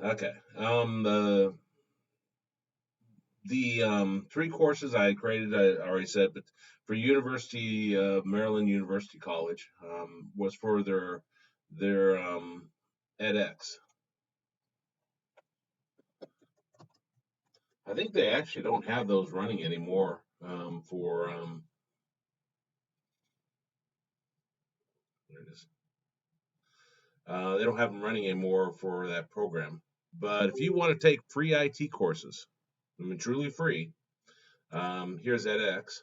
Okay. The three courses I created, I already said, but for University Maryland University College was for their edX. I think they actually don't have those running anymore for there it is. They don't have them running anymore for that program. But if you want to take free IT courses, I mean truly free, here's edX.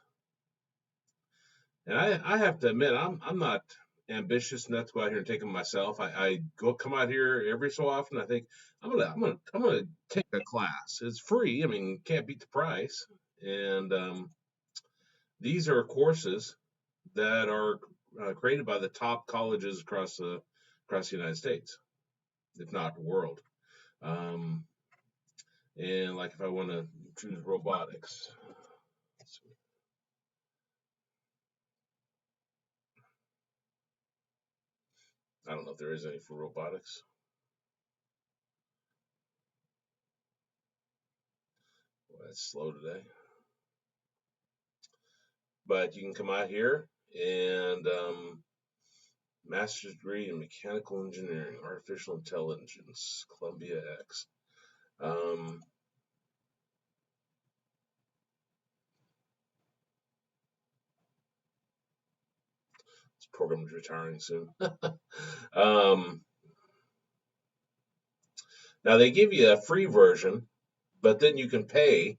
And I have to admit, I'm not ambitious enough to go out here and take them myself. I go come out here every so often. I think I'm gonna take a class. It's free. I mean, can't beat the price. And these are courses that are created by the top colleges across the United States, if not the world. Um, and like if I want to choose robotics, I don't know if there is any for robotics. Well, that's slow today. But you can come out here and master's degree in mechanical engineering, artificial intelligence, Columbia X. Um, this program is retiring soon. um, Now they give you a free version, but then you can pay,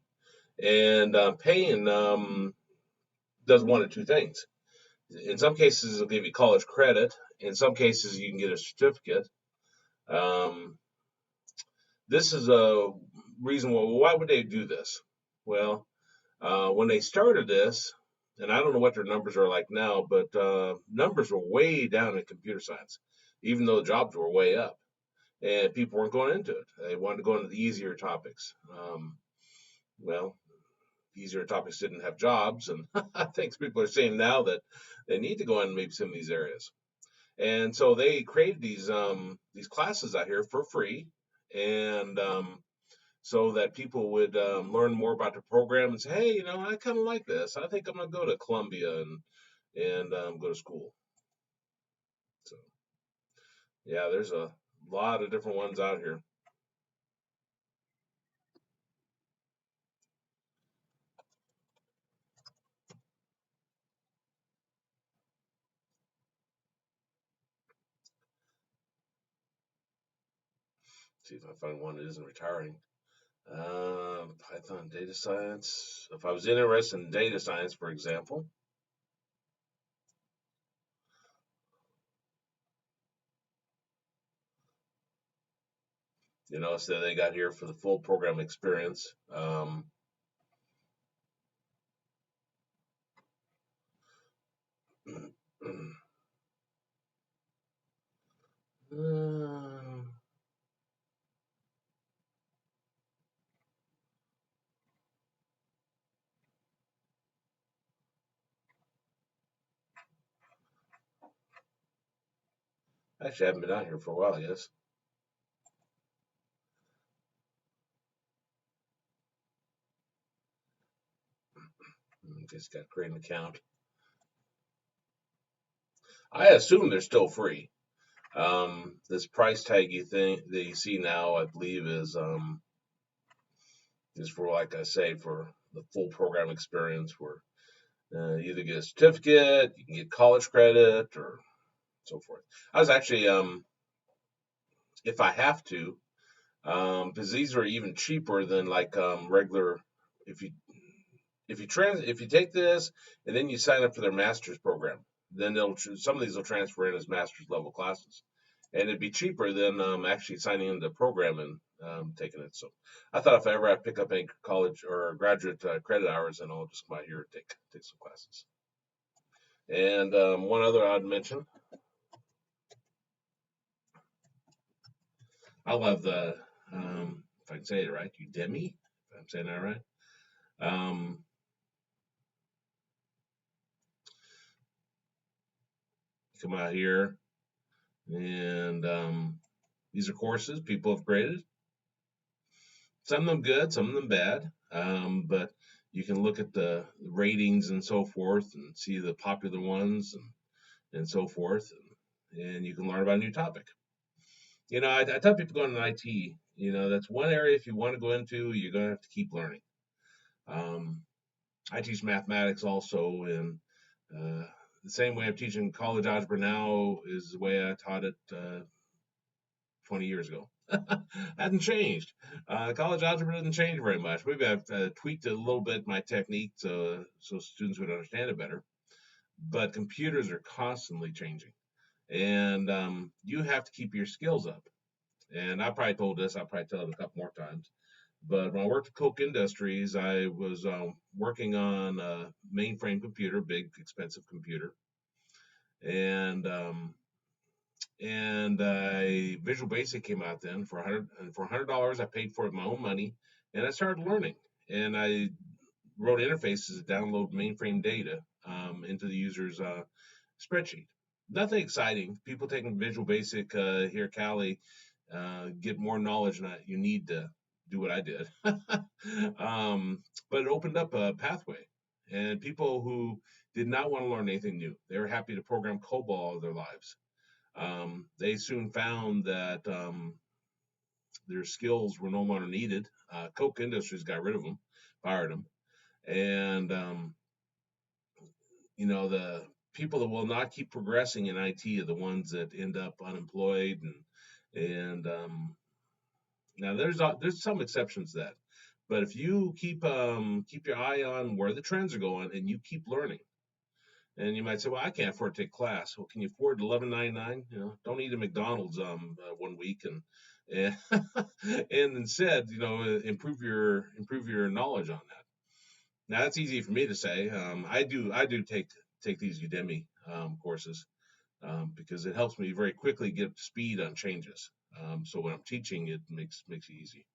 and paying does one of two things. In some cases, it'll give you college credit. In some cases, you can get a certificate. Um, this is a reason why would they do this? Well, when they started this, and I don't know what their numbers are like now, but numbers were way down in computer science, even though the jobs were way up, and people weren't going into it. They wanted to go into the easier topics. Well, easier topics didn't have jobs, and I think people are saying now that they need to go in maybe some of these areas. And so they created these classes out here for free, and so that people would learn more about the program and say, hey, I kind of like this. I think I'm gonna go to Columbia and go to school. So yeah, there's a lot of different ones out here. See if I find one that isn't retiring. Python data science. If I was interested in data science, for example, so they got here for the full program experience. uh, Actually, I haven't been out here for a while. Yes, just got to create an account. I assume they're still free. This price tag you think that you see now, I believe, is for, like I say, for the full program experience, where you either get a certificate, you can get college credit, or so forth. I was actually, if I have to, because these are even cheaper than like regular. If you if you take this and then you sign up for their master's program, then some of these will transfer in as master's level classes, and it'd be cheaper than actually signing into the program and taking it. So I thought if I ever have to pick up any college or graduate credit hours, then I'll just come out here and take some classes. And one other I'd mention, I love the if I can say it right, Udemy. If I'm saying that right. Um, Come out here and these are courses people have created. Some of them good, some of them bad. But you can look at the ratings and so forth and see the popular ones and so forth. And you can learn about a new topic. I tell people going to IT, that's one area if you want to go into, you're going to have to keep learning. Um, I teach mathematics also, and the same way I'm teaching college algebra now is the way I taught it 20 years ago. Hasn't changed. College algebra doesn't change very much. Maybe I've tweaked a little bit my technique so students would understand it better. But computers are constantly changing, and you have to keep your skills up. And I probably told this. I'll probably tell it a couple more times. But when I worked at Koch Industries, I was working on a mainframe computer, big expensive computer, and Visual Basic came out then for $100. I paid for it with my own money, and I started learning. And I wrote interfaces to download mainframe data into the user's spreadsheet. Nothing exciting. People taking Visual Basic here, Cali, get more knowledge than you need to do what I did. But it opened up a pathway, and people who did not want to learn anything new, they were happy to program COBOL all their lives. They soon found that their skills were no longer needed. Koch Industries got rid of them, fired them, and the people that will not keep progressing in IT are the ones that end up unemployed, and now there's some exceptions to that, but if you keep your eye on where the trends are going and you keep learning. And you might say, well, I can't afford to take class. Well, can you afford $11.99? Don't eat at McDonald's 1 week and and instead, improve your knowledge on that. Now that's easy for me to say. I do take these Udemy courses because it helps me very quickly get up to speed on changes. So when I'm teaching, it makes it easy.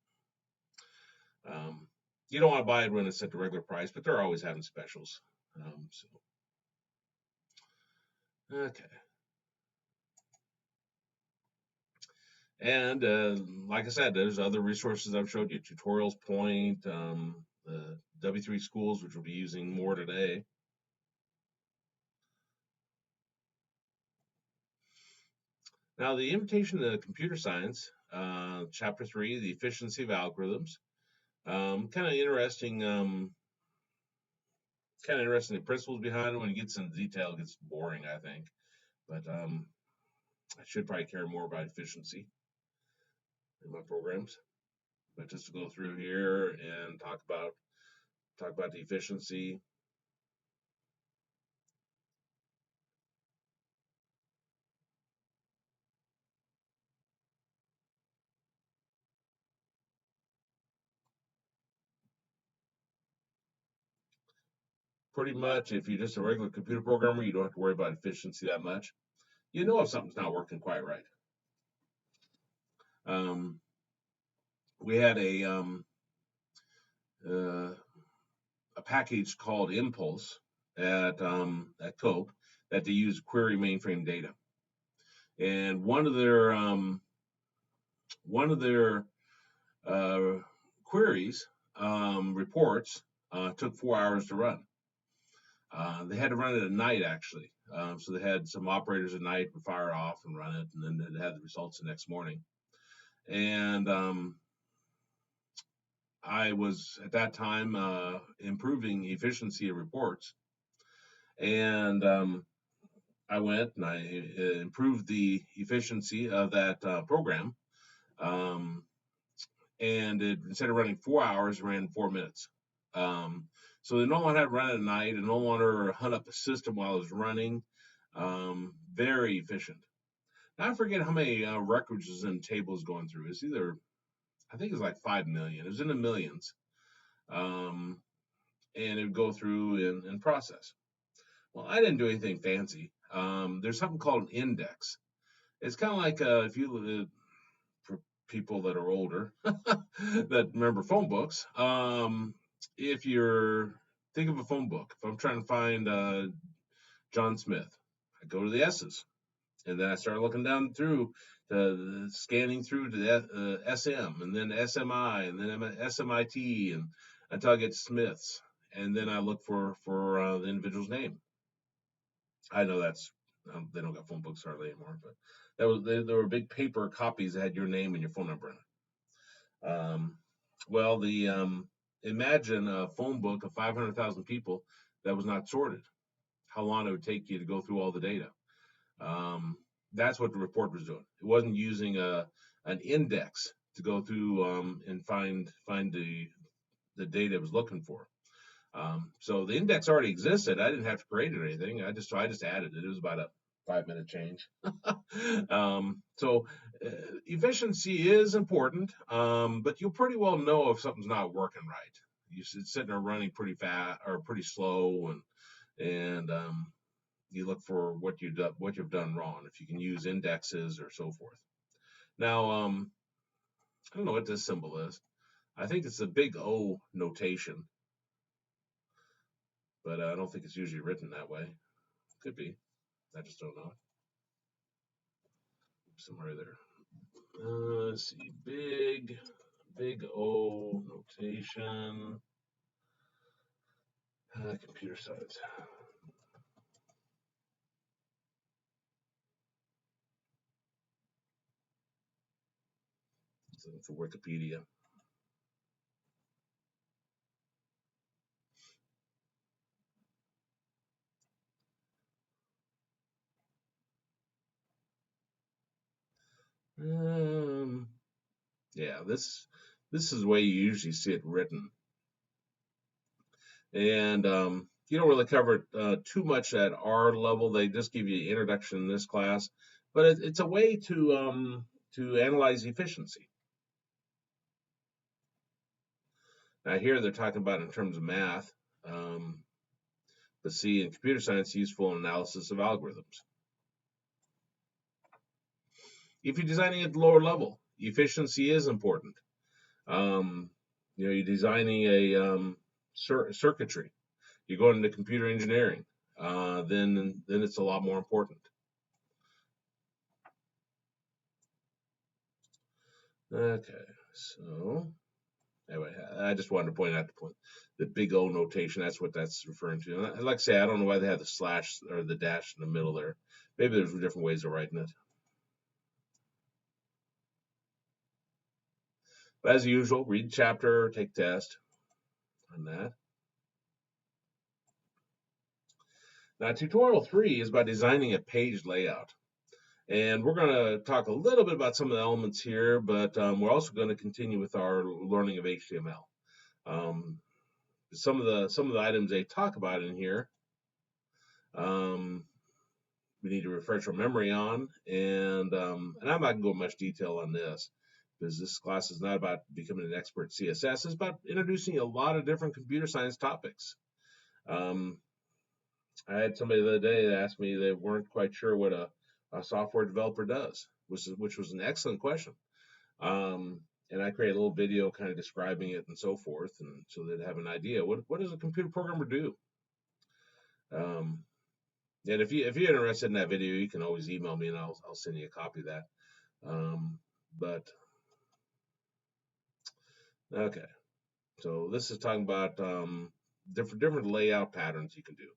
Um, you don't want to buy it when it's at the regular price, but they're always having specials. Okay. And like I said, there's other resources I've showed you, Tutorials Point, the W3 schools, which we'll be using more today. Now, the invitation to computer science, chapter 3, the efficiency of algorithms. Kind of interesting. The principles behind it. When it gets into detail, it gets boring, I think. But I should probably care more about efficiency in my programs. But just to go through here and talk about the efficiency. Pretty much, if you're just a regular computer programmer, you don't have to worry about efficiency that much. You know if something's not working quite right. Um, we had a package called Impulse at Cope that they use query mainframe data, and one of their queries reports took 4 hours to run. They had to run it at night, actually. So they had some operators at night would fire off and run it, and then they had the results the next morning. And I was at that time improving efficiency of reports, and I went and I improved the efficiency of that program. Um, and instead of running 4 hours, it ran 4 minutes. So they no longer had to run at night and no longer hunt up the system while it was running. Very efficient. Now I forget how many records is in tables going through. It's either, I think it's like 5 million. It was in the millions. And it would go through and process. Well, I didn't do anything fancy. There's something called an index. It's kind of like if you for people that are older that remember phone books. If you're think of a phone book, if I'm trying to find John Smith, I go to the S's, and then I start looking down through scanning through to the SM, and then SMI, and then SMIT, and until I get Smiths, and then I look for the individual's name. I know that's they don't got phone books hardly anymore, but there were big paper copies that had your name and your phone number in it. Well, imagine a phone book of 500,000 people that was not sorted. How long it would take you to go through all the data? That's what the report was doing. It wasn't using an index to go through and find the data it was looking for. So the index already existed. I didn't have to create it or anything. I just added it. It was about a 5-minute change. So efficiency is important, but you'll pretty well know if something's not working right. It's sitting there running pretty fast or pretty slow, and you look for what you've done wrong, if you can use indexes or so forth. Now, I don't know what this symbol is. I think it's a big O notation, but I don't think it's usually written that way. Could be. I just don't know. Somewhere there. Let's see. Big O notation. Computer science. It's a Wikipedia. Yeah, this is the way you usually see it written, and you don't really cover it too much at our level. They just give you an introduction in this class, but it's a way to analyze efficiency. Now here they're talking about in terms of math, but see, in computer science, useful analysis of algorithms. If you're designing at the lower level, efficiency is important. You're designing a circuitry. You're going into computer engineering. Then it's a lot more important. Okay, so anyway, I just wanted to point out the big O notation. That's what that's referring to. And like I say, I don't know why they have the slash or the dash in the middle there. Maybe there's different ways of writing it. But as usual, read chapter, take test on that. Now, tutorial 3 is about designing a page layout. And we're going to talk a little bit about some of the elements here, but we're also going to continue with our learning of HTML. Some of the items they talk about in here, we need to refresh our memory on, and I'm not going to go much detail on this, because this class is not about becoming an expert CSS. It's about introducing a lot of different computer science topics. I had somebody the other day that asked me they weren't quite sure what a software developer does, which was an excellent question. And I created a little video kind of describing it and so forth, and so they'd have an idea. What does a computer programmer do? And if you're interested in that video, you can always email me and I'll send you a copy of that. But okay, so this is talking about different layout patterns you can do.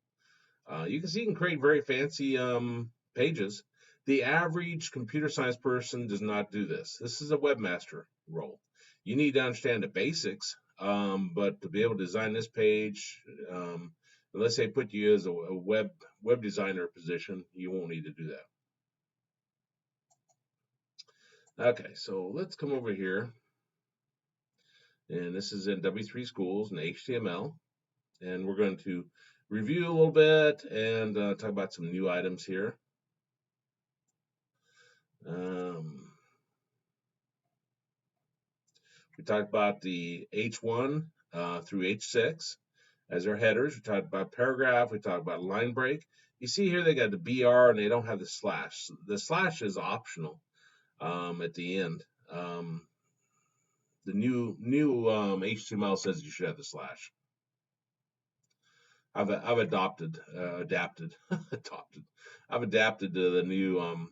You can create very fancy pages. The average computer science person does not do this. This is a webmaster role. You need to understand the basics, but to be able to design this page, unless they put you as a web designer position, you won't need to do that. Okay, so let's come over here. And this is in W3 Schools and HTML. And we're going to review a little bit and talk about some new items here. We talked about the H1 through H6 as our headers. We talked about paragraph. We talked about line break. You see here they got the BR and they don't have the slash. The slash is optional at the end. The new HTML says you should have the slash. I've adapted I've adapted to the new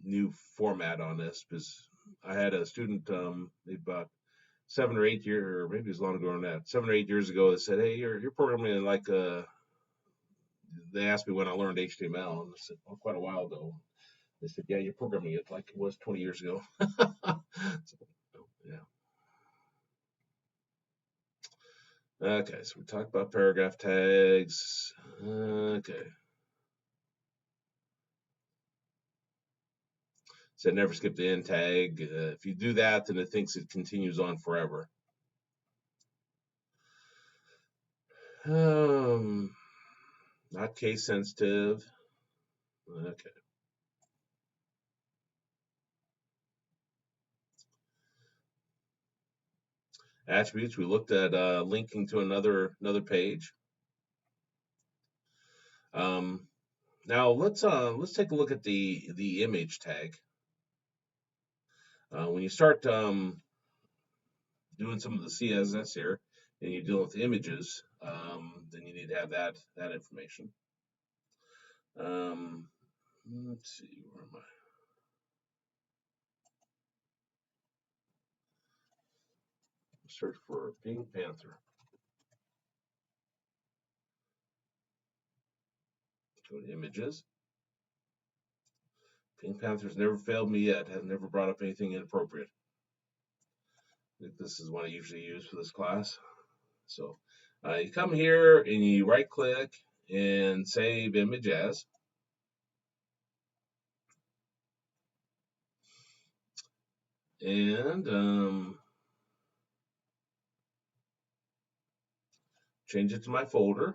new format on this, because I had a student maybe about 7 or 8 years, or maybe it was longer ago than that, 7 or 8 years ago, that said, "Hey, you're programming like They asked me when I learned HTML, and I said, "Oh, quite a while ago." They said, "Yeah, you're programming it like it was 20 years ago." So, yeah. Okay, so we talked about paragraph tags. Okay. Said never skip the end tag. If you do that, then it thinks it continues on forever. Um, Not case sensitive. Okay. Attributes. We looked at linking to another page. Um, Now let's take a look at the image tag. When you start doing some of the CSS here, and you deal with images, then you need to have that information. Let's see, where am I? Search for Pink Panther. Go to images. Pink Panther's never failed me yet. Has never brought up anything inappropriate. I think this is what I usually use for this class. So you come here and you right click and save image as. And change it to my folder.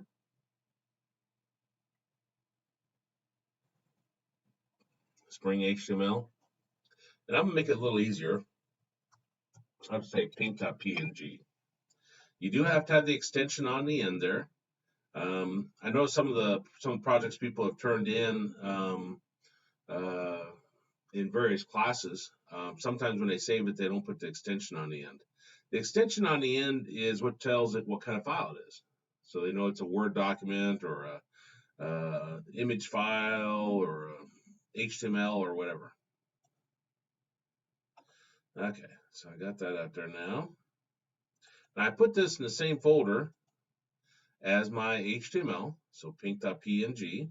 Spring HTML. And I'm gonna make it a little easier. I'll just say pink.png. You do have to have the extension on the end there. I know some of the projects people have turned in various classes. Sometimes when they save it, they don't put the extension on the end. The extension on the end is what tells it what kind of file it is. So they know it's a Word document or a image file or a HTML or whatever. Okay, so I got that out there now. And I put this in the same folder as my HTML, so pink.png.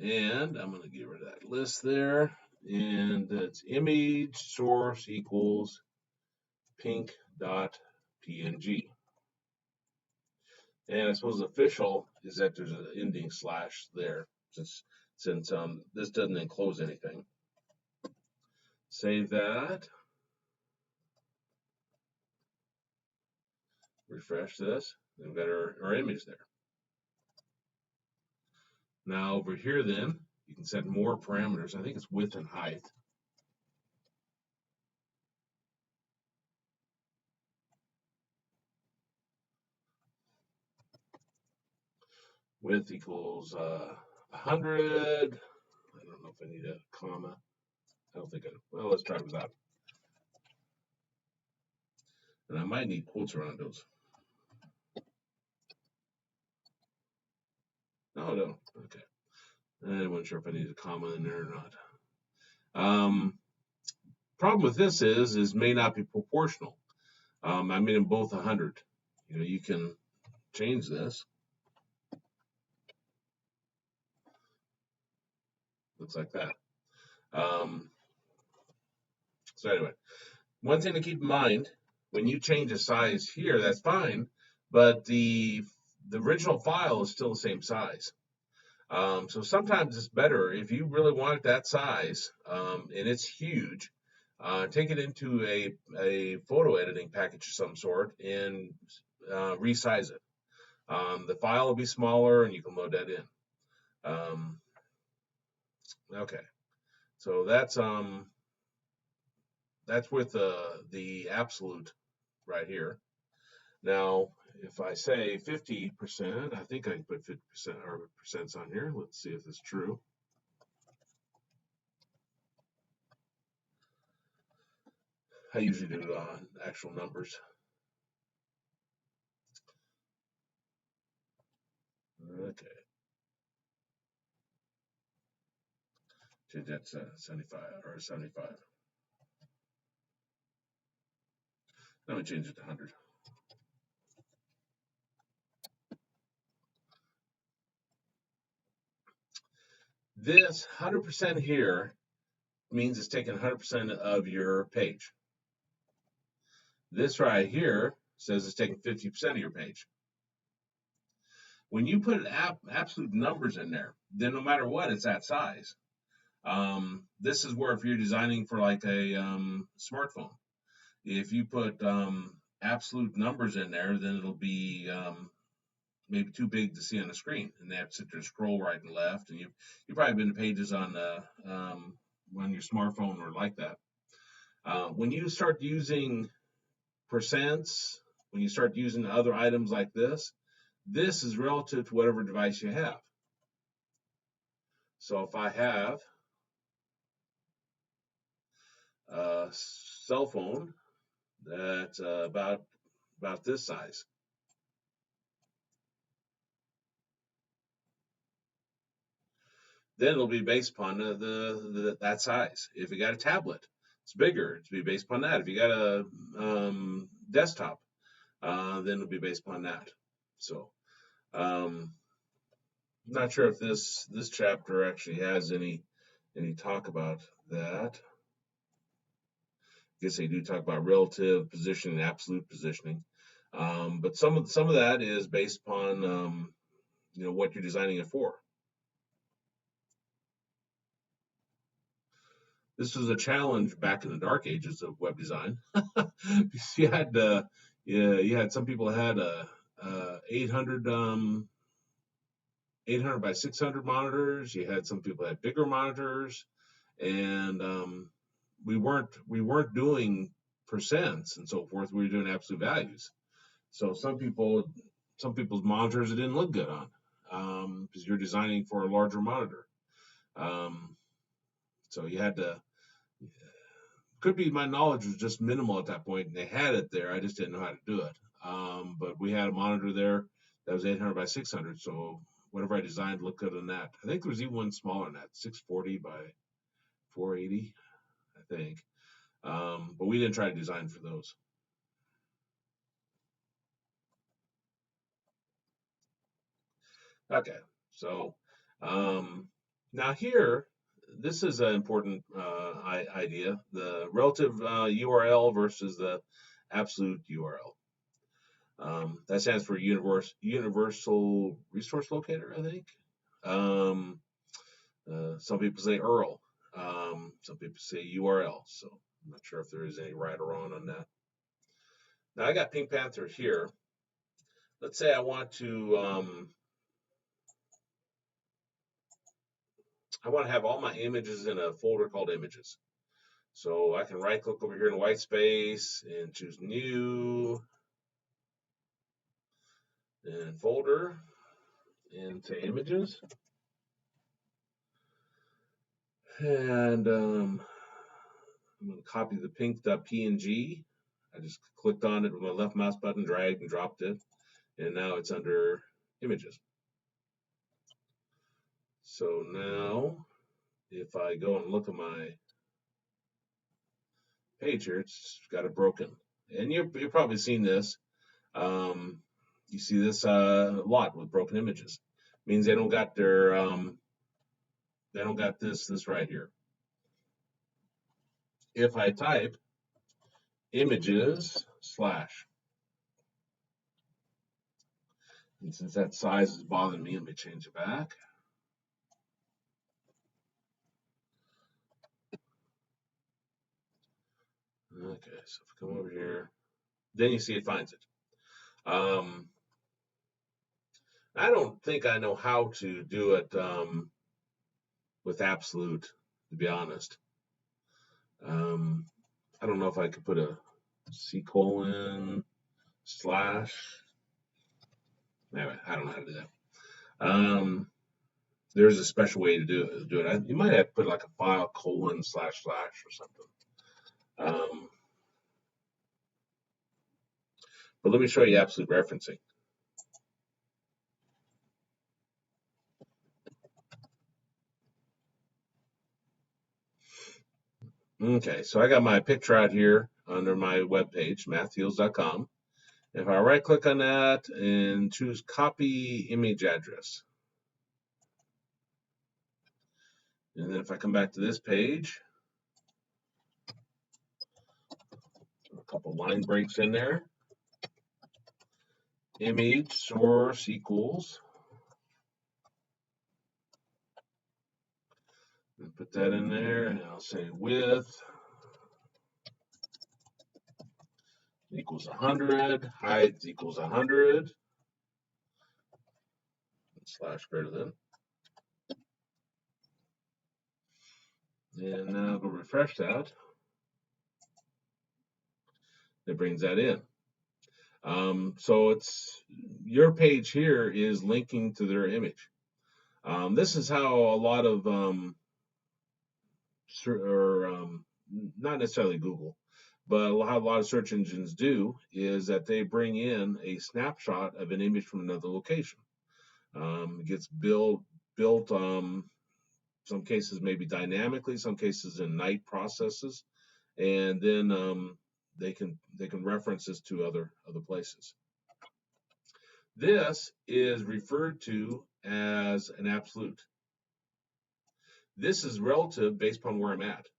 And I'm going to get rid of that list there. And that's image source equals pink.png. And I suppose the official is that there's an ending slash there, since this doesn't enclose anything. Save that. Refresh this. We've got our image there. Now over here then, you can set more parameters. I think it's width and height. Width equals 100. I don't know if I need a comma. I don't think I do. Well, let's try without. And I might need quotes around those. No. Okay. I wasn't sure if I need a comma in there or not. Problem with this is may not be proportional. I made them both 100. You can change this. Looks like that. So anyway, one thing to keep in mind, when you change the size here, that's fine, but the original file is still the same size. So sometimes it's better if you really want it that size, and it's huge. Take it into a photo editing package of some sort and resize it. The file will be smaller, and you can load that in. Okay, so that's with the absolute right here. Now, if I say 50%, I think I can put 50% or percents on here. Let's see if it's true. I usually do actual numbers. Okay. That's 75 or 75. Let me change it to 100. This 100% here means it's taking 100% of your page. This right here says it's taking 50% of your page. When you put absolute numbers in there, then no matter what, it's that size. This is where if you're designing for like a smartphone, if you put absolute numbers in there, then it'll be maybe too big to see on the screen, and they have to sit there and scroll right and left. And you've probably been to pages on your smartphone or like that. When you start using percents, when you start using other items like this is relative to whatever device you have. So if I have a cell phone that's about this size, then it'll be based upon that size. If you got a tablet, it's bigger. It's be based upon that. If you got a desktop, then it'll be based upon that. So, not sure if this chapter actually has any talk about that. I guess they do talk about relative positioning and absolute positioning, but some of that is based upon what you're designing it for. This was a challenge back in the dark ages of web design. you had some people had a 800 by 600 monitors. You had some people had bigger monitors, and we weren't doing percents and so forth. We were doing absolute values. So some people's monitors it didn't look good on because you're designing for a larger monitor. So you had to. Could be my knowledge was just minimal at that point, and they had it there. I just didn't know how to do it. But we had a monitor there that was 800 by 600, so whatever I designed looked good on that. I think there was even one smaller than that, 640 by 480, I think. But we didn't try to design for those. Okay, so now here, this is an important idea, the relative URL versus the absolute URL. That stands for Universal Resource Locator, I think. Some people say URL. Some people say URL. So I'm not sure if there is any right or wrong on that. Now I got Pink Panther here. Let's say I want to have all my images in a folder called images. So I can right click over here in white space and choose new and folder into images. And I'm going to copy the pink.png. I just clicked on it with my left mouse button, dragged and dropped it, and now it's under images. So now, if I go and look at my page here, it's got it broken. And you've probably seen this. You see this a lot with broken images. It means they don't got their they don't got this right here. If I type images slash, and since that size is bothering me, let me change it back. Okay, so if I come over here, then you see it finds it. I don't think I know how to do it with absolute, to be honest. I don't know if I could put a C:// Anyway, I don't know how to do that. There's a special way to do it. You might have to put like a file : / or something. But let me show you absolute referencing. Okay, so I got my picture out here under my webpage, mathheals.com. If I right click on that and choose copy image address, and then if I come back to this page, a couple line breaks in there, image source equals, and put that in there, and I'll say width equals 100, height equals 100, slash greater than. And now go refresh that. It brings that in. So it's your page here is linking to their image. This is how a lot of not necessarily Google, but how a lot of search engines do is that they bring in a snapshot of an image from another location. It gets built some cases maybe dynamically, some cases in night processes, and then they can reference this to other places. This is referred to as an absolute. This is relative based upon where I'm at.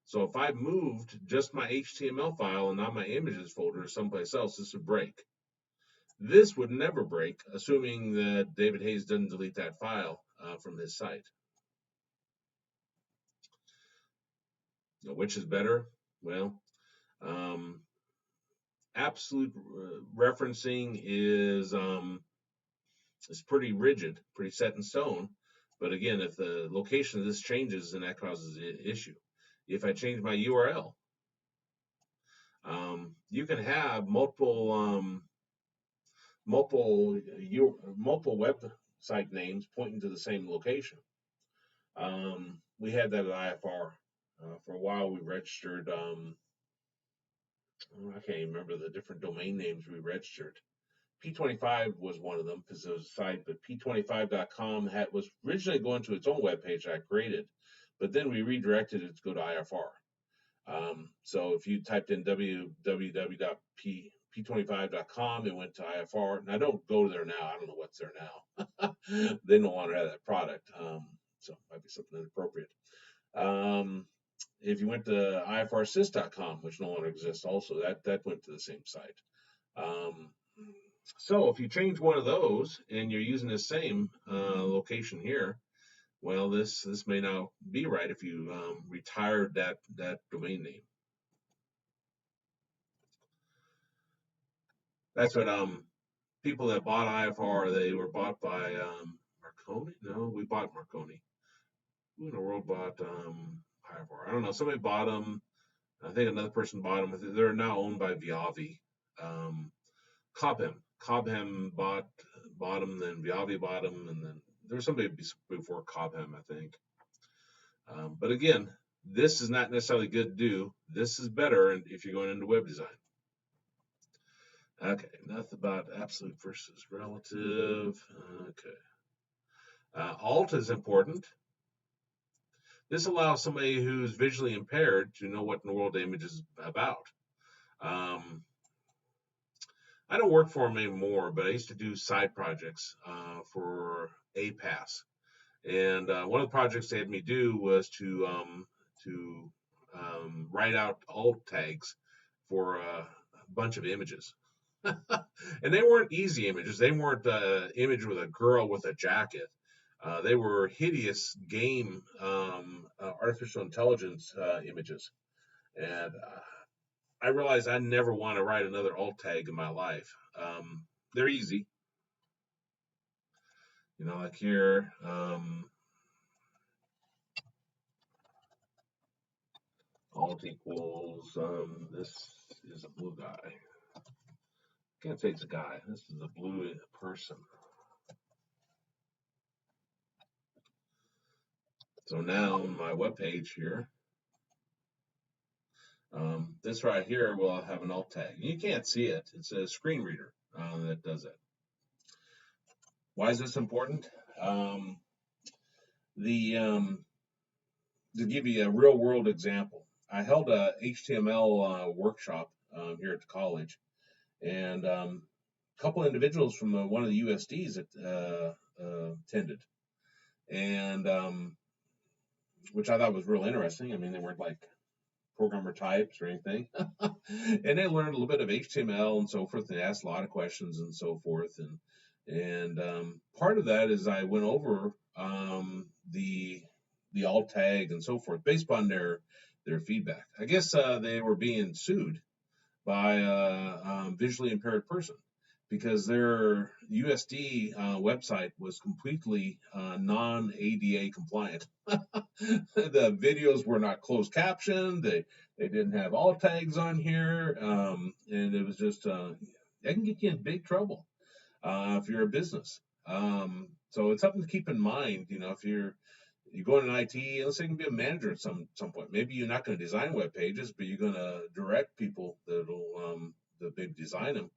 So if I moved just my HTML file and not my images folder someplace else, this would break. This would never break, assuming that David Hayes doesn't delete that file from his site. Now, which is better? Well, absolute referencing is pretty rigid, pretty set in stone. But again, if the location of this changes, then that causes an issue. If I change my URL, you can have multiple website names pointing to the same location. We had that at IFR for a while. We registered. I can't even remember the different domain names we registered. P25 was one of them because it was a site, but p25.com was originally going to its own webpage I created, but then we redirected it to go to IFR. So if you typed in www.p25.com, it went to IFR. And I don't go there now. I don't know what's there now. They no longer have that product, so it might be something inappropriate. If you went to ifrsys.com, which no longer exists, also that went to the same site. So if you change one of those and you're using the same location here, well, this may not be right if you retired that domain name. That's what people that bought IFR, they were bought by Marconi. No, we bought Marconi. Who in the world bought IFR? I don't know. Somebody bought them. I think another person bought them. They're now owned by Viavi. Cobham bought them, then Viavi bought them, and then there was somebody before Cobham, I think. But again, this is not necessarily good to do. This is better if you're going into web design. Okay, enough about absolute versus relative. Okay. Alt is important. This allows somebody who's visually impaired to know what in the world the image is about. I don't work for them anymore, but I used to do side projects for APAS. And one of the projects they had me do was to write out alt tags for a bunch of images. And they weren't easy images. They weren't an image with a girl with a jacket. They were hideous game artificial intelligence images. And I realized I never want to write another alt tag in my life. They're easy. You know, like here, alt equals, this is a blue guy. Can't say it's a guy. This is a blue person. So now on my web page here, this right here will have an alt tag. You can't see it. It's a screen reader that does it. Why is this important? To give you a real world example, I held a HTML workshop here at the college, and a couple individuals from one of the USDs that attended, and which I thought was real interesting. I mean, they weren't like programmer types or anything, and they learned a little bit of HTML and so forth. They asked a lot of questions and so forth, and part of that is I went over the alt tag and so forth based on their feedback. I guess they were being sued by a visually impaired person because their USD website was completely non-ADA compliant. The videos were not closed captioned. They didn't have alt tags on here, and it was just that can get you in big trouble if you're a business. So it's something to keep in mind. You know, if you go into IT, let's say you can be a manager at some point. Maybe you're not going to design web pages, but you're going to direct people that'll that maybe design them.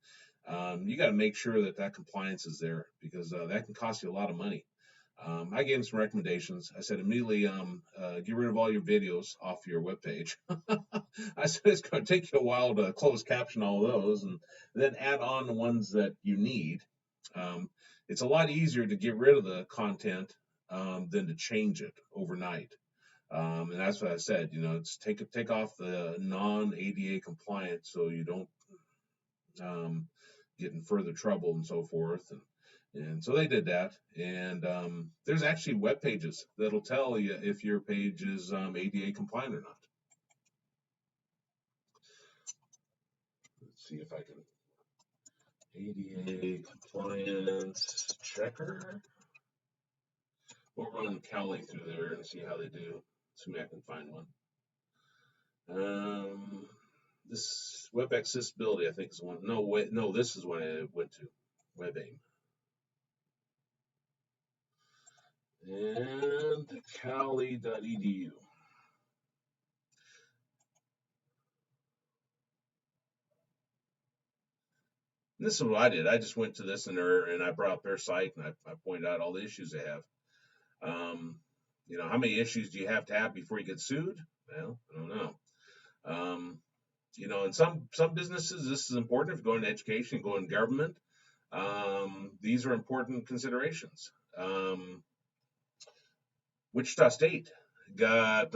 You got to make sure that that compliance is there because that can cost you a lot of money. I gave them some recommendations. I said immediately, get rid of all your videos off your web page. I said it's going to take you a while to close caption all those, and then add on the ones that you need. It's a lot easier to get rid of the content than to change it overnight. And that's what I said. You know, it's take off the non-ADA compliant so you don't get in further trouble and so forth. And so they did that. And there's actually web pages that'll tell you if your page is ADA compliant or not. Let's see if I can. ADA compliance checker. We'll run Cali through there and see how they do. Assuming I can find one. This web accessibility, I think, is one. No, wait, no, this is one I went to. WebAIM. And cali.edu. And this is what I did. I just went to this and I brought up their site and I pointed out all the issues they have. You know, how many issues do you have to have before you get sued? Well, I don't know. You know, in some businesses, this is important. If you go into education, go in government, these are important considerations. Wichita State got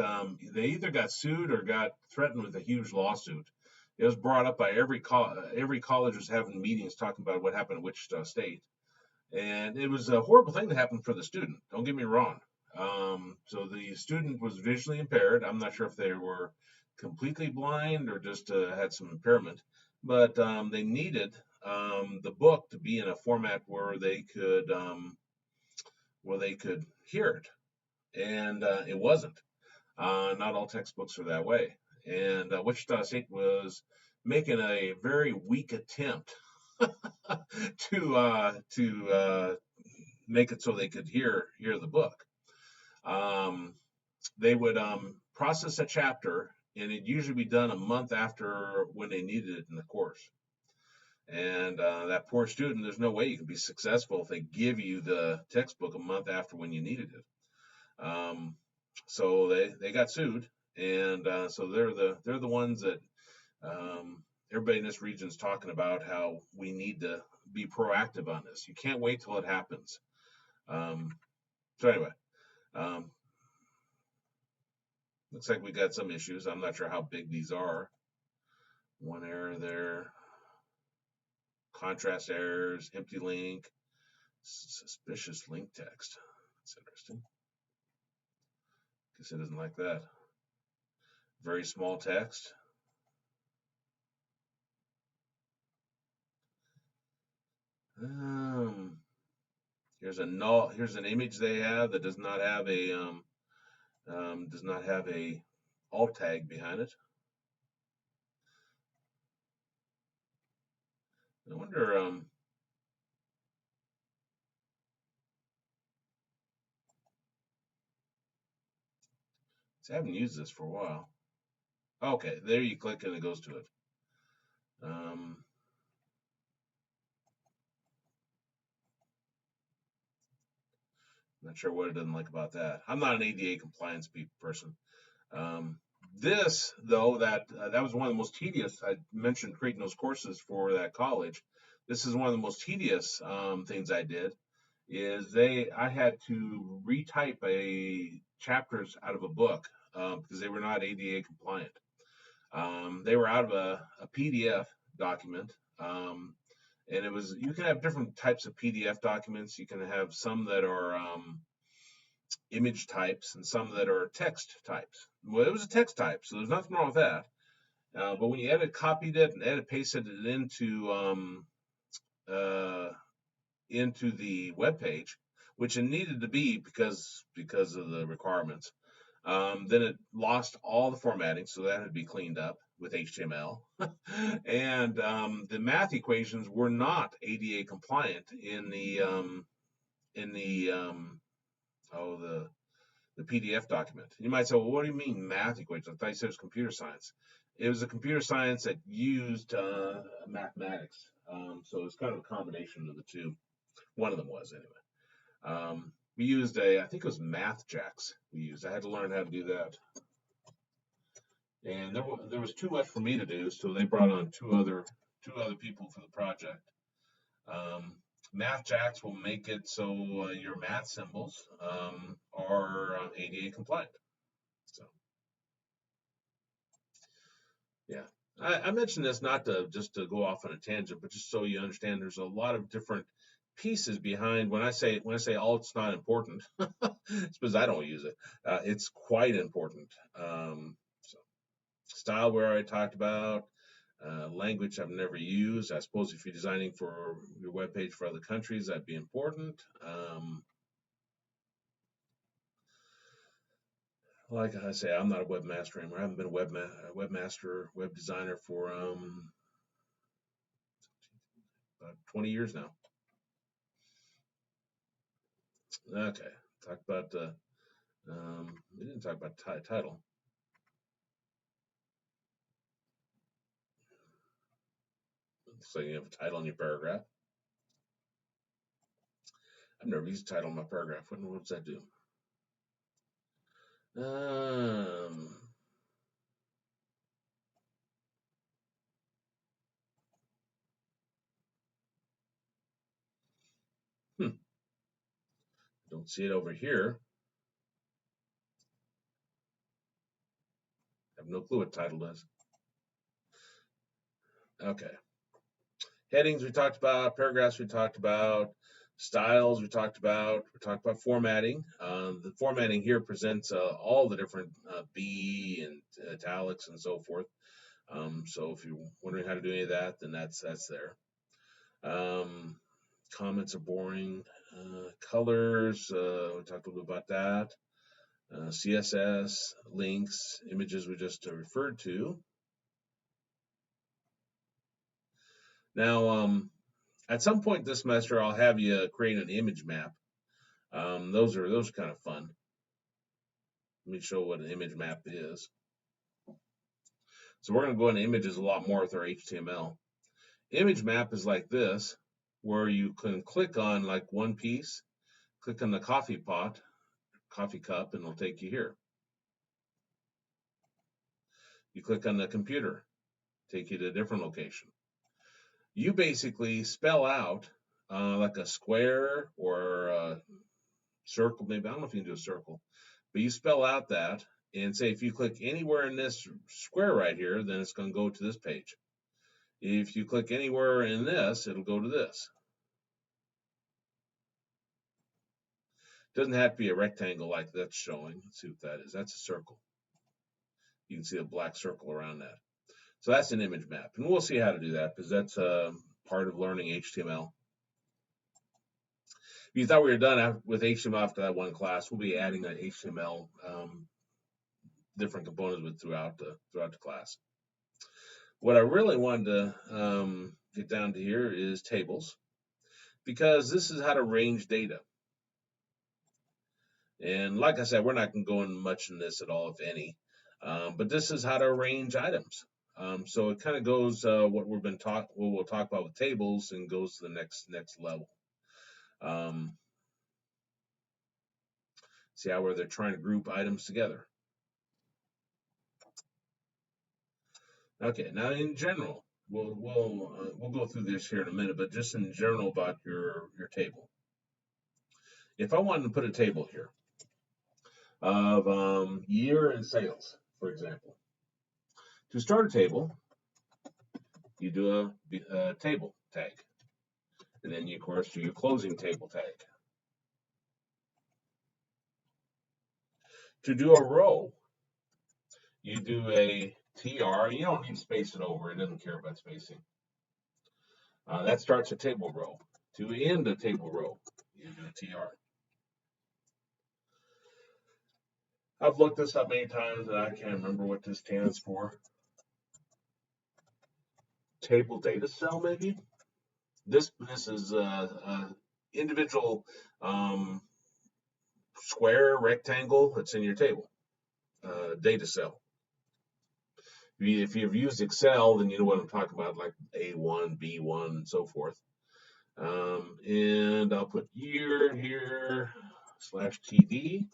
they either got sued or got threatened with a huge lawsuit. It was brought up by every college was having meetings talking about what happened at Wichita State, and it was a horrible thing that happened for the student. Don't get me wrong. So the student was visually impaired. I'm not sure if they were completely blind or just had some impairment, but they needed the book to be in a format where they could hear it, and it wasn't. Not all textbooks are that way. And Wichita State was making a very weak attempt to make it so they could hear the book. They would process a chapter, and it'd usually be done a month after when they needed it in the course. And that poor student, there's no way you can be successful if they give you the textbook a month after when you needed it. So they got sued, and so they're the ones that everybody in this region is talking about how we need to be proactive on this. You can't wait till it happens. So anyway, looks like we got some issues. I'm not sure how big these are. One error there. Contrast errors, empty link, suspicious link text. That's interesting. Guess it isn't like that. Very small text. Here's an image they have that does not have a alt tag behind it. I wonder. I haven't used this for a while. Okay, there you click and it goes to it. Not sure what it doesn't like about that. I'm not an ADA compliance person. This, though, that was one of the most tedious. I mentioned creating those courses for that college. This is one of the most tedious things I did. I had to retype a chapters out of a book because they were not ADA compliant. They were out of a PDF document, and you can have different types of PDF documents. You can have some that are image types and some that are text types. Well, it was a text type, so there's nothing wrong with that. But when you copied it and pasted it into the web page, which it needed to be because of the requirements, then it lost all the formatting, so that had to be cleaned up with HTML. And the math equations were not ADA compliant in the PDF document. You might say, well, what do you mean math equations? I thought you said it was computer science. It was a computer science that used mathematics. So it's kind of a combination of the two. One of them was, anyway. We used I think it was MathJax we used. I had to learn how to do that. And there was too much for me to do, so they brought on two other people for the project. MathJax will make it so your math symbols are ADA compliant. So, yeah, I mentioned this not just to go off on a tangent, but just so you understand, there's a lot of different pieces behind when I say oh, it's not important. It's because I don't use it. It's quite important. So, Styleware I talked about. Language I've never used. I suppose if you're designing for your web page for other countries, that'd be important. Like I say, I'm not a webmaster anymore. I haven't been a webmaster, web designer for about 20 years now. Okay, talk about we didn't talk about title. So you have a title in your paragraph. I've never used a title in my paragraph. What does that do? Don't see it over here. I have no clue what title does. Okay. Headings we talked about, paragraphs we talked about, styles we talked about formatting. The formatting here presents all the different B and italics and so forth. So if you're wondering how to do any of that, then that's there. Comments are boring. Colors, we talked a little bit about that. CSS, links, images we just referred to. Now, at some point this semester, I'll have you create an image map. Those are kind of fun. Let me show what an image map is. So we're going to go into images a lot more with our HTML. Image map is like this, where you can click on like one piece, click on the coffee cup, and it'll take you here. You click on the computer, take you to a different location. You basically spell out like a square or a circle, maybe, I don't know if you can do a circle, but you spell out that and say if you click anywhere in this square right here, then it's going to go to this page. If you click anywhere in this, it'll go to this. Doesn't have to be a rectangle like that's showing. Let's see what that is. That's a circle. You can see a black circle around that. So that's an image map. And we'll see how to do that because that's part of learning HTML. If you thought we were done with HTML after that one class, we'll be adding an HTML different components throughout the class. What I really wanted to get down to here is tables, because this is how to range data. And like I said, we're not going to go in much in this at all, if any. But this is how to arrange items. So it kind of goes what we'll talk about with tables, and goes to the next level. See how where they're trying to group items together. Okay, now in general, we'll go through this here in a minute, but just in general about your table. If I wanted to put a table here of year and sales, for example, to start a table, you do a table tag, and then you, of course, do your closing table tag. To do a row, you do a TR. You don't need to space it over. It doesn't care about spacing. That starts a table row. To end a table row, you do a TR. I've looked this up many times and I can't remember what this stands for. Table data cell, maybe? This is a individual square rectangle that's in your table data cell. If you've used Excel, then you know what I'm talking about, like A1, B1, and so forth. And I'll put year here /TD.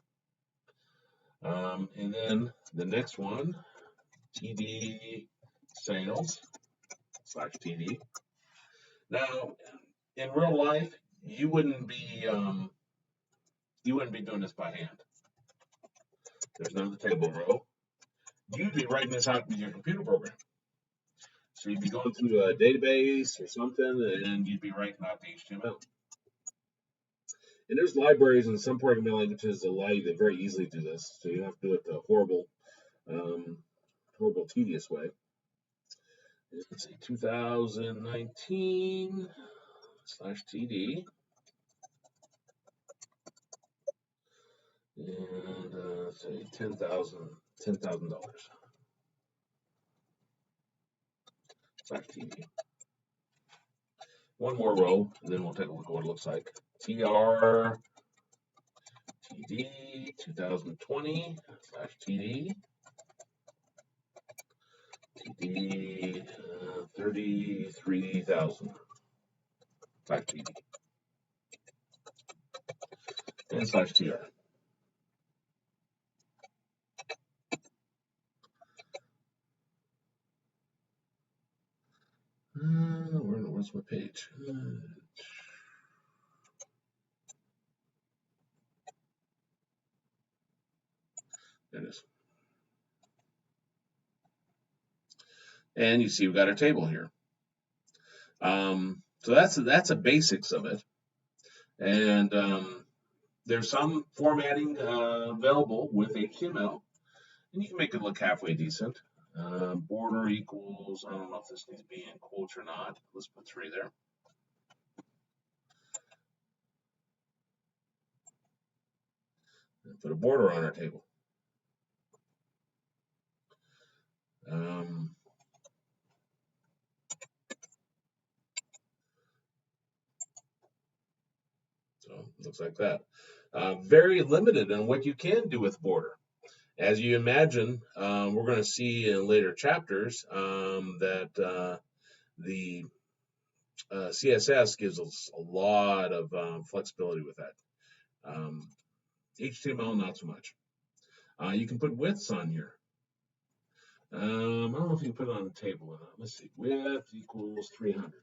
And then the next one, TD sales /TD. Now, in real life, you wouldn't be doing this by hand. There's another table row. You'd be writing this out with your computer program. So you'd be going through a database or something, and you'd be writing out the HTML. And there's libraries in some programming languages that allow you to very easily do this. So you don't have to do it the horrible, tedious way. Let's see, 2019 /TD. And say $10,000 /TD. One more row, and then we'll take a look at what it looks like. TR TD 2020 /TD. TD 33,000 /TD. And /TR. Where's my page? There it is. And you see we've got our table here. So that's a basics of it. And there's some formatting available with HTML, and you can make it look halfway decent. Border equals, I don't know if this needs to be in quotes or not. Let's put 3 there. And put a border on our table. So it looks like that. Very limited on what you can do with border. As you imagine, we're going to see in later chapters that the CSS gives us a lot of flexibility with that. HTML, not so much. You can put widths on here. I don't know if you can put it on the table or not. Let's see. Width equals 300.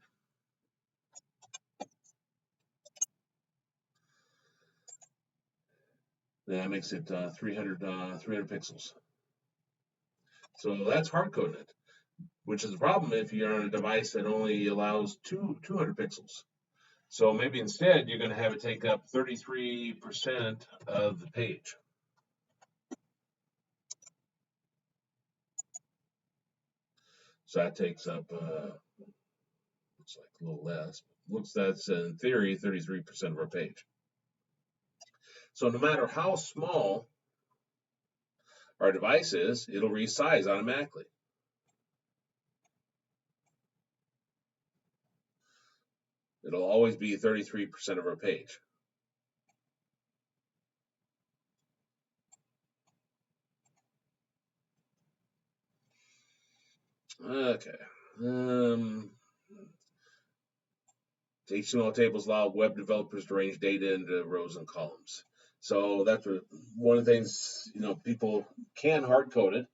That makes it 300 pixels. So that's hard coding it, which is a problem if you're on a device that only allows 200 pixels. So maybe instead you're going to have it take up 33% of the page. So that takes up, looks like a little less. That's in theory 33% of our page. So no matter how small our device is, it'll resize automatically. It'll always be 33% of our page. Okay. HTML tables allow web developers to arrange data into rows and columns. So that's one of the things, people can hard code it,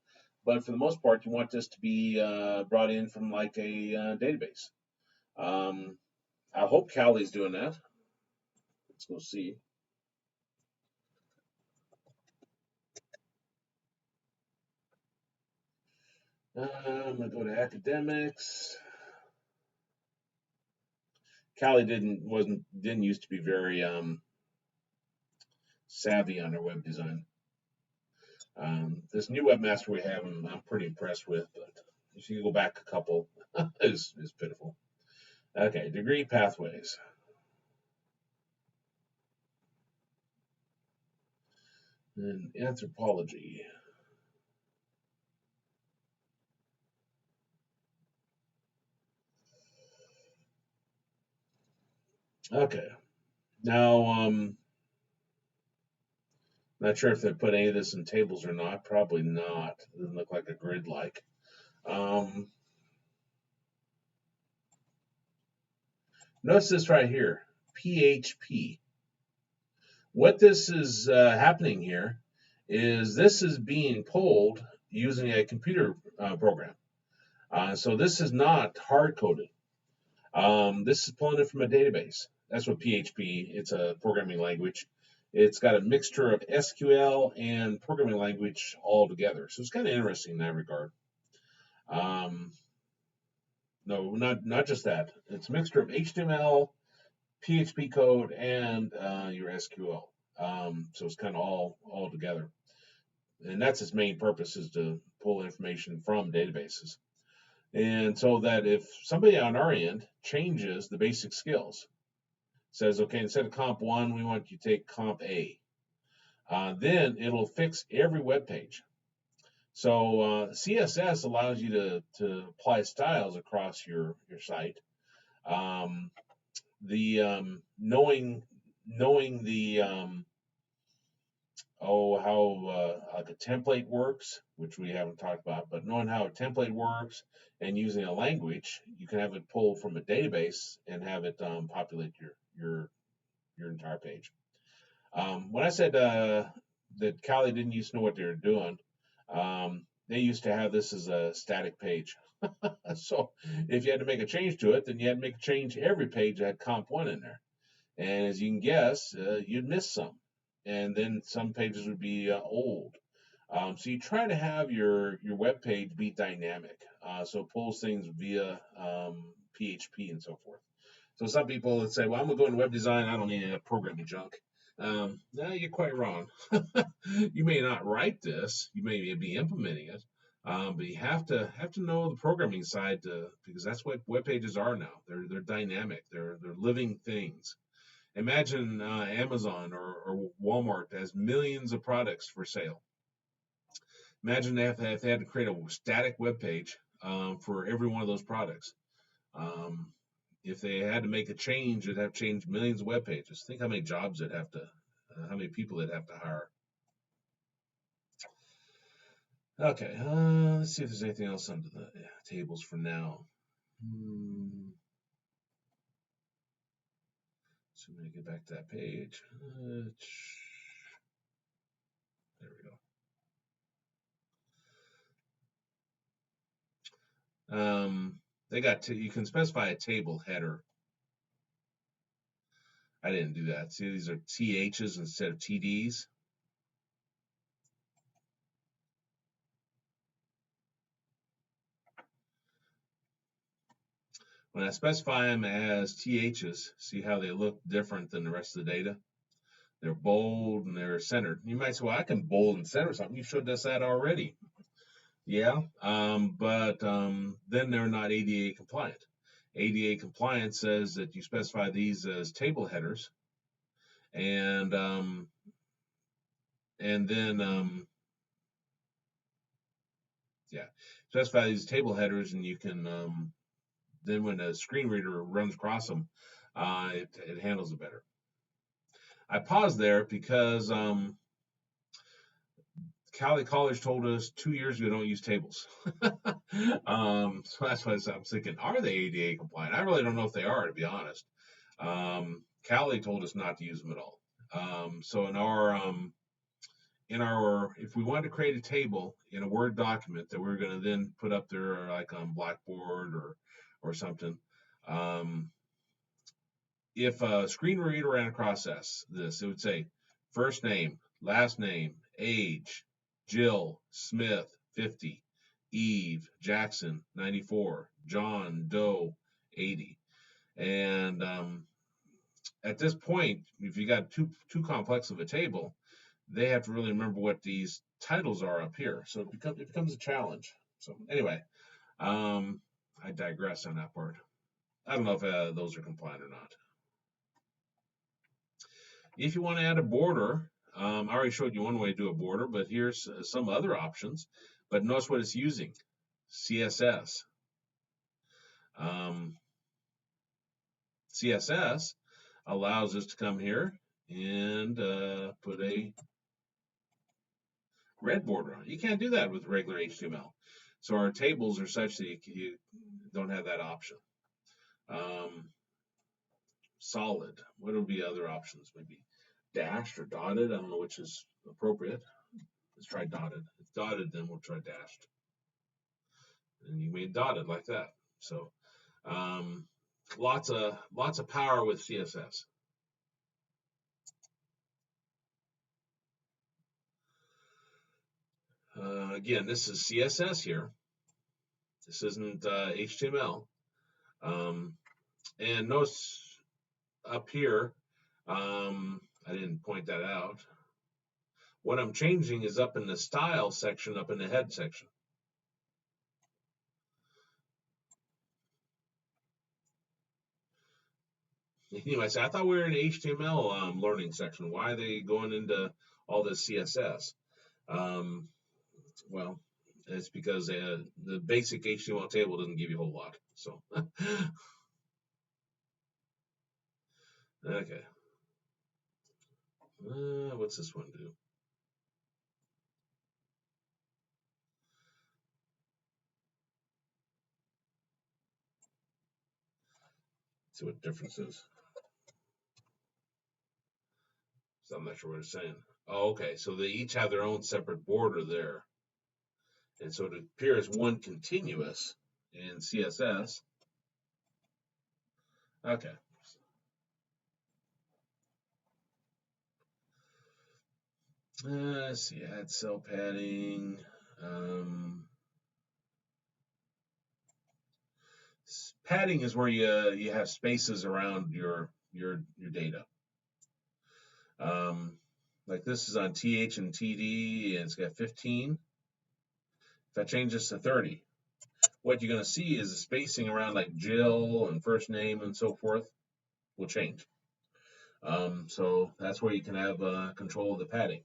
but for the most part, you want this to be brought in from like a database. I hope Cali's doing that. Let's go see. I'm gonna go to academics. Cali didn't used to be very savvy on their web design. This new webmaster we have, I'm pretty impressed with, but if you go back a couple, is pitiful. Okay, degree pathways. And anthropology. Okay. Now, not sure if they put any of this in tables or not. Probably not. It doesn't look like a grid like. Notice this right here, PHP. What this is happening here is this is being pulled using a computer program. So this is not hard coded. This is pulling it from a database. That's what PHP. It's a programming language. It's got a mixture of SQL and programming language all together. So it's kind of interesting in that regard. No, not just that. It's a mixture of HTML, PHP code, and your SQL. So it's kind of all together. And that's its main purpose, is to pull information from databases. And so that if somebody on our end changes the basic skills, says, okay, instead of comp 1, we want you to take comp A, then it'll fix every web page. So CSS allows you to apply styles across your site. Knowing the how like a template works, which we haven't talked about, but knowing how a template works and using a language, you can have it pull from a database and have it populate your entire page. When I said that Kali didn't used to know what they were doing, they used to have this as a static page. So if you had to make a change to it, then you had to make a change to every page that had comp 1 in there. And as you can guess, you'd miss some. And then some pages would be old. So you try to have your web page be dynamic. So it pulls things via PHP and so forth. So some people would say, well, I'm going to go into web design. I don't need any programming junk. No, you're quite wrong. You may not write this. You may be implementing it. But you have to know the programming side because that's what web pages are now. They're dynamic. They're living things. Imagine Amazon or Walmart has millions of products for sale. Imagine if they had to create a static web page for every one of those products. If they had to make a change, they'd have to change millions of web pages. Think how many jobs they'd have to, how many people they'd have to hire. Okay, let's see if there's anything else under the tables for now. So I'm going to get back to that page. There we go. They got you can specify a table header. I didn't do that. See, these are THs instead of TDs. When I specify them as THs, see how they look different than the rest of the data? They're bold and they're centered. You might say, well, I can bold and center something. You showed us that already. Yeah, but then they're not ADA compliant. ADA compliant says that you specify these as table headers, and then yeah, specify these table headers, and you can then when a screen reader runs across them, it handles it better. I paused there because Cali College told us 2 years ago don't use tables. So that's why I'm thinking, are they ADA compliant? I really don't know if they are, to be honest. Cali told us not to use them at all. So in if we want to create a table in a Word document that we're going to then put up there like on Blackboard or something, if a screen reader ran across this, it would say first name, last name, age, Jill Smith, 50, Eve Jackson, 94, John Doe, 80. And at this point, if you got too complex of a table, they have to really remember what these titles are up here. So it becomes a challenge. So anyway, I digress on that part. I don't know if those are compliant or not. If you want to add a border, I already showed you one way to do a border, but here's some other options. But notice what it's using, CSS. CSS allows us to come here and put a red border on it. You can't do that with regular HTML. So our tables are such that you don't have that option. Solid. What would be other options? Maybe dashed or dotted. I don't know which is appropriate. Let's try dotted. If dotted, then we'll try dashed. And you made dotted like that. So lots of power with CSS. Again, this is CSS here. This isn't HTML. And notice up here, I didn't point that out. What I'm changing is up in the style section, up in the head section. You might say, I thought we were in the HTML learning section. Why are they going into all this CSS? Well, it's because the basic HTML table doesn't give you a whole lot. So, okay. What's this one do? See what difference is. So I'm not sure what it's saying. Oh, okay. So they each have their own separate border there. And so it appears one continuous in CSS. Okay. Let's see, add cell padding. Padding is where you have spaces around your data. Like this is on TH and TD, and it's got 15. If I change this to 30, what you're going to see is the spacing around like Jill and first name and so forth will change. So that's where you can have control of the padding.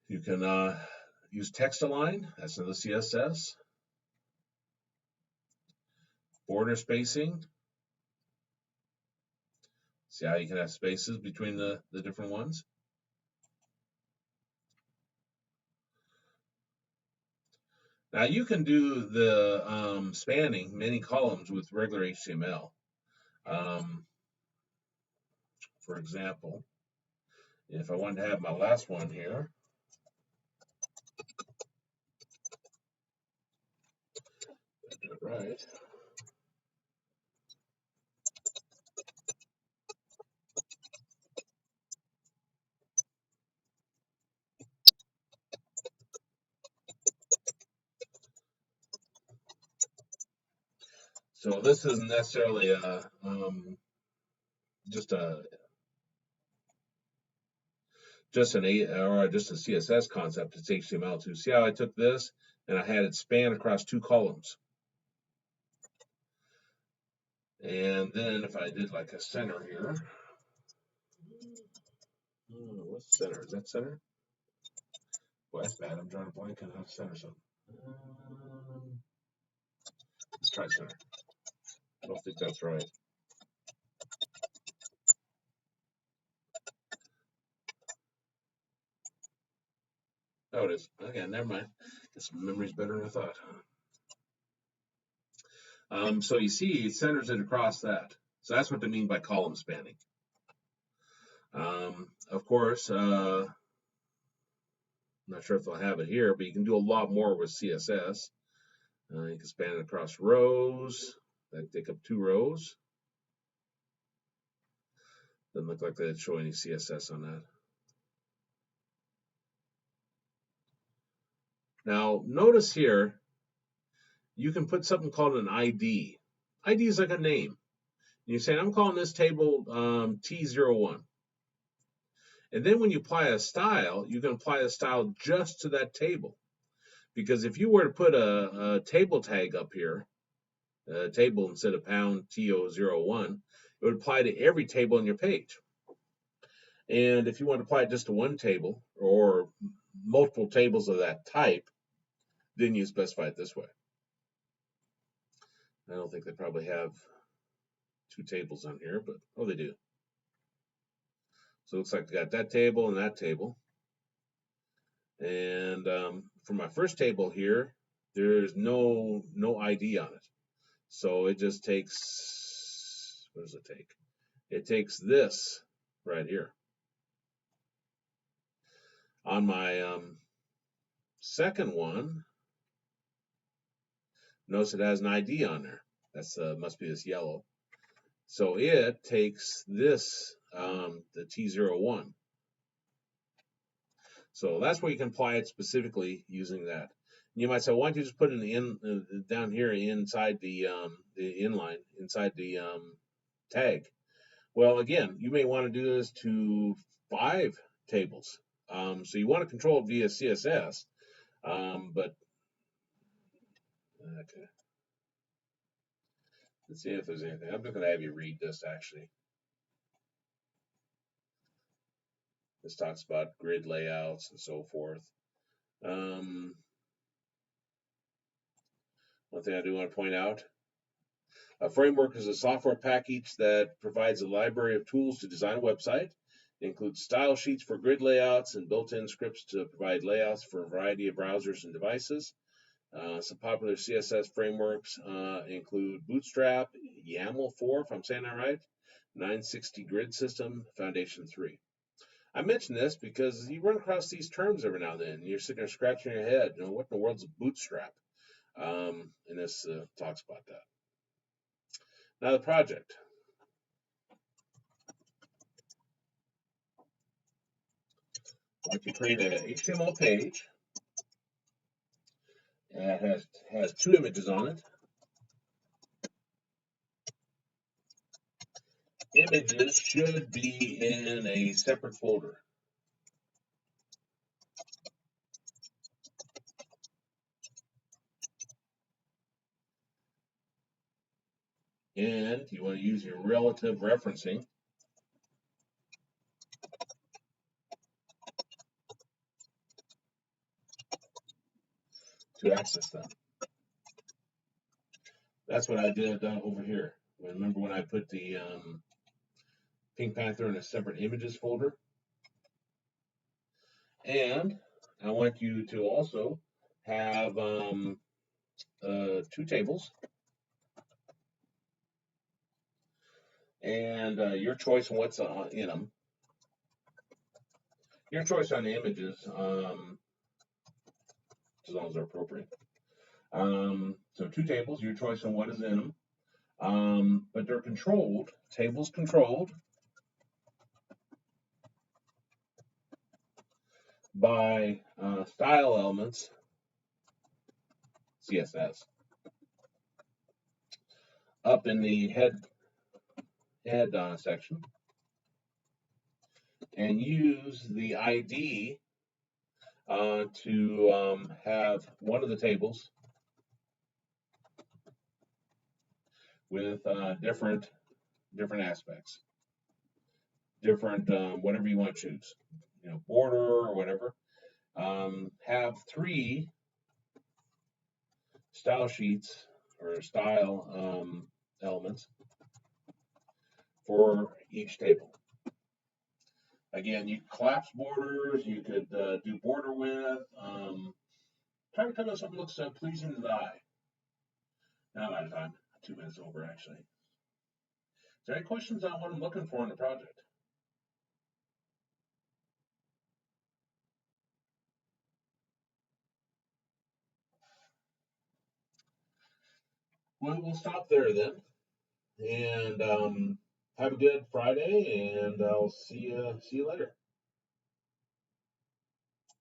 You can use text align, that's in the CSS. Border spacing. See how you can have spaces between the different ones? Now you can do the spanning many columns with regular HTML. For example, if I wanted to have my last one here, do it right. So this isn't necessarily just a CSS concept. It's HTML too. See how I took this and I had it span across two columns. And then if I did like a center here, what's center? Is that center? Well, that's bad. I'm drawing a blank on how to center something. Let's try center. I don't think that's right. Oh, it is. Okay, never mind. Guess my memory's better than I thought. So you see, it centers it across that. So that's what they mean by column spanning. Of course, I'm not sure if they'll have it here, but you can do a lot more with CSS. You can span it across rows. That take up 2 rows. Doesn't look like they'd show any CSS on that. Now, notice here, you can put something called an ID. ID is like a name. You're saying, I'm calling this table T01. And then when you apply a style, you can apply a style just to that table. Because if you were to put a table tag up here, a table instead of pound TO01, it would apply to every table on your page. And if you want to apply it just to one table or multiple tables of that type, then you specify it this way. I don't think they probably have 2 tables on here, but oh, they do. So it looks like they got that table and that table. And for my first table here, there's no ID on it. So it just takes, what does it take? It takes this right here. On my second one, notice it has an ID on there. That's must be this yellow. So it takes this, the T01. So that's where you can apply it specifically using that. You might say, why don't you just put it down here inside the inline, inside the tag? Well, again, you may want to do this to 5 tables. So you want to control it via CSS, but okay. Let's see if there's anything. I'm just going to have you read this actually. This talks about grid layouts and so forth. One thing I do want to point out, a framework is a software package that provides a library of tools to design a website. It includes style sheets for grid layouts and built-in scripts to provide layouts for a variety of browsers and devices. Some popular CSS frameworks include Bootstrap, YAML4, if I'm saying that right, 960 Grid System, Foundation 3. I mention this because you run across these terms every now and then, and you're sitting there scratching your head, what in the world's a Bootstrap? And this talks about that. Now the project. If you create an HTML page, and it has 2 images on it. Images should be in a separate folder. And you want to use your relative referencing to access them. That's what I did over here. Remember when I put the Pink Panther in a separate images folder? And I want you to also have 2 tables. And your choice on what's in them. Your choice on the images, as long as they're appropriate. So 2 tables, your choice on what is in them. But they're controlled, tables controlled by style elements, CSS, up in the head section, and use the ID to have one of the tables with different aspects, different whatever you want to choose, border or whatever. Have 3 style sheets or style elements for each table. Again, you collapse borders, you could do border width. Try to come up with something that looks pleasing to the eye. Now I'm out of time. 2 minutes over, actually. there any questions on what I'm looking for in the project? Well, we'll stop there then. And have a good Friday, and I'll see you later.